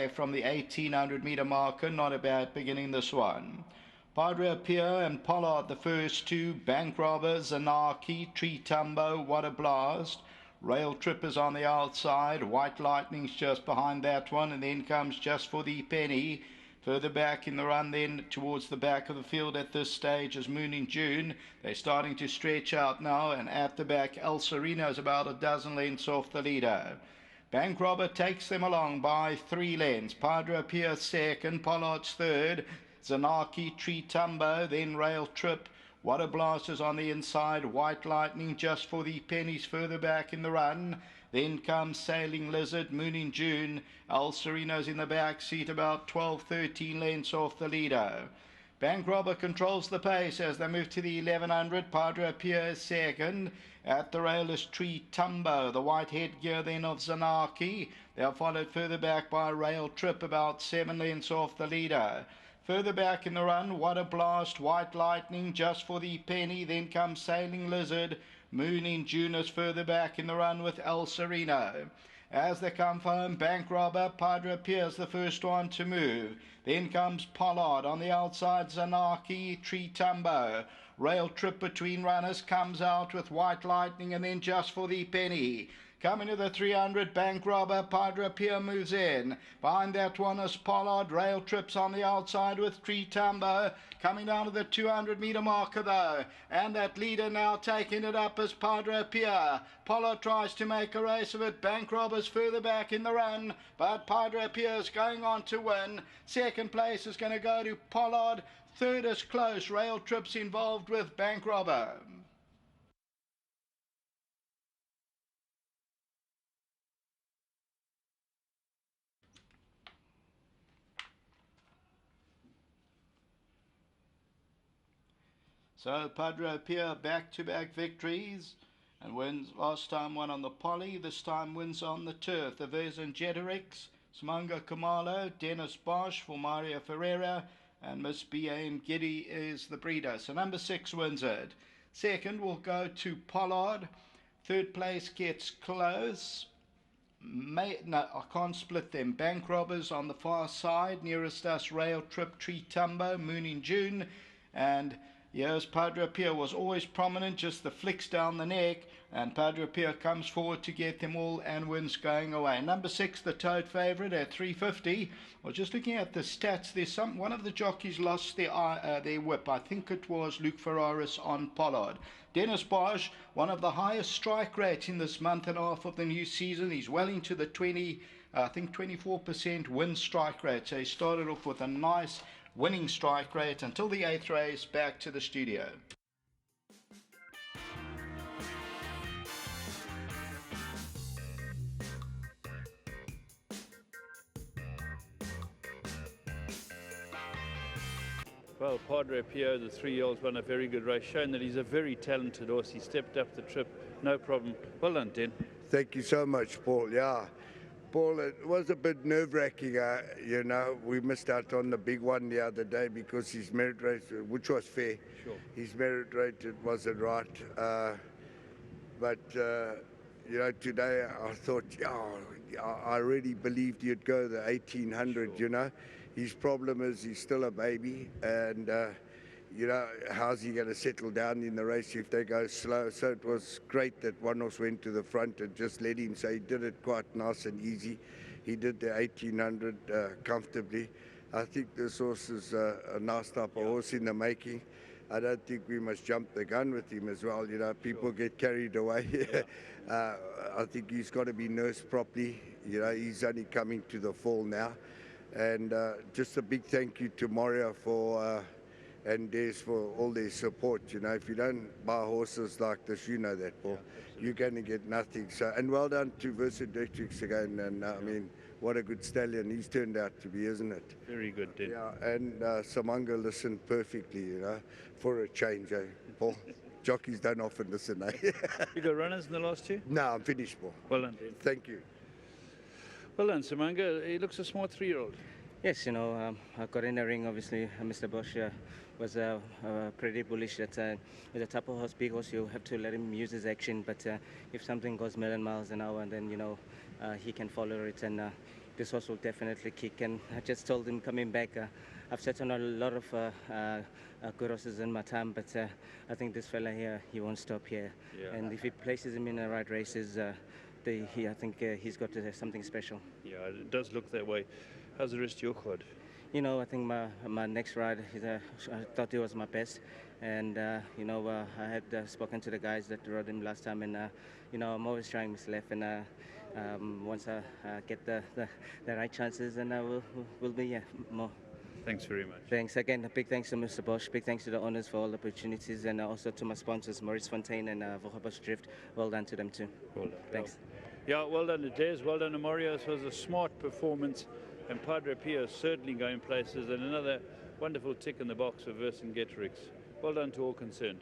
away from the 1800-meter marker. Not a bad beginning, this one. PADRE, PIO and Pollard, the first two. Bank Robbers, Anarchy, Tree Tumbo, What a Blast. Rail Trippers on the outside. White Lightning's just behind that one, and then comes Just for the Penny. Further back in the run then towards the back of the field at this stage is Moon in June. They're starting to stretch out now, and at the back El Sereno's about a dozen lengths off the leader. Bank Robber takes them along by 3 lengths. PADRE, PIO second, Pollard's third. Zanarchy, Tree Tumbo, then Rail Trip. What a Blast is on the inside. White Lightning, Just for the Pennies further back in the run. Then comes Sailing Lizard, Moon in June. El Sereno's in the back seat, about 12-13 lengths off the leader. Bank Robber controls the pace as they move to the 1100. PADRE, PIO second. At the rail is Tree Tumbo, the white headgear then of Zanarchy. They are followed further back by Rail Trip, about 7 lengths off the leader. Further back in the run, What a Blast, White Lightning, Just for the Penny. Then comes Sailing Lizard. Moon in June is further back in the run with El Sereno. As they come home, Bank Robber, PADRE, PIO's the first one to move. Then comes Pollard on the outside, Zanarchy, Tree Tumbo. Rail Trip between runners comes out with White Lightning, and then Just for the Penny. Coming to the 300, Bank Robber, PADRE, PIO moves in. Behind that one is Pollard. Rail Trips on the outside with Tree Tumbo. Coming down to the 200-meter marker though. And that leader now taking it up is PADRE, PIO. Pollard tries to make a race of it. Bank Robber's further back in the run, but PADRE, PIO is going on to win. Second place is going to go to Pollard. Third is close. Rail Trips involved with Bank Robber. So PADRE, PIO back-to-back victories, and wins. Last time won on the poly, this time wins on the turf. The Vercingetorix, Simongo Khumalo, Dennis Bosch for Mario Ferreira, and Miss B.A.M. Giddy is the breeder. So number 6 wins it. Second will go to Pollard. Third place gets close. No, I can't split them. Bank Robbers on the far side. Nearest us, Rail Trip, Tree Tumbo, Moon in June. And yes, PADRE, PIO was always prominent, just the flicks down the neck, and PADRE, PIO comes forward to get them all and wins going away. Number 6, the Toad favourite at 350. Well, just looking at the stats, there's one of the jockeys lost their whip. I think it was Luke Ferraris on Pollard. Dennis Bosch, one of the highest strike rates in this month and a half of the new season. He's well into the 24% win strike rate. So he started off with a nice winning strike rate until the 8th race. Back to the studio. Well, PADRE, PIO, the 3-year-old's won a very good race, showing that he's a very talented horse. He stepped up the trip, no problem. Well done, Den. Thank you so much, Paul. Yeah, Paul, it was a bit nerve-wracking. You know, we missed out on the big one the other day because his merit rate, which was fair, Sure. his merit rate wasn't right. But you know, today I thought, I really believed he'd go the 1800. Sure. You know, his problem is he's still a baby, and you know, how's he going to settle down in the race if they go slow? So it was great that one horse went to the front and just let him. So he did it quite nice and easy. He did the 1800 comfortably. I think this horse is a nice type of horse in the making. I don't think we must jump the gun with him as well. You know, people get carried away. I think he's got to be nursed properly. You know, he's only coming to the fall now. And just a big thank you to Mario for and Des for all their support. You know, if you don't buy horses like this, you know that, Paul, you're going to get nothing. So, and well done to Vercingetorix again. And I mean, what a good stallion he's turned out to be, isn't it? Very good, Den. Yeah, and Simongo listened perfectly, you know, for a change, Paul. Jockeys don't often listen, You got runners in the last two? No, I'm finished, Paul. Well done, Den. Thank you. Well done, Simongo. He looks a smart 3-year-old. Yes, you know, I got in the ring, obviously. Mr. Bosch was pretty bullish that with a type of horse, big horse, you have to let him use his action. But if something goes million miles an hour, then, you know, he can follow it. And this horse will definitely kick. And I just told him coming back, I've sat on a lot of good horses in my time, but I think this fella here, he won't stop here. Yeah. And if he places him in the right races, I think he's got something special. Yeah, it does look that way. How's the rest of your quad? You know, I think my next ride, I thought it was my best. And, you know, I had spoken to the guys that rode him last time. And, you know, I'm always trying Miss Left. And once I get the right chances, and we'll be more. Thanks very much. Thanks. Again, a big thanks to Mr. Bosch. Big thanks to the owners for all the opportunities. And also to my sponsors, Maurice Fontaine and Vochabosch Drift. Well done to them too. Well done. Thanks. Yeah, well done to Des. Well done to Mario. It was a smart performance. And Padre Pio certainly going places, and another wonderful tick in the box for Vercingetorix. Well done to all concerned.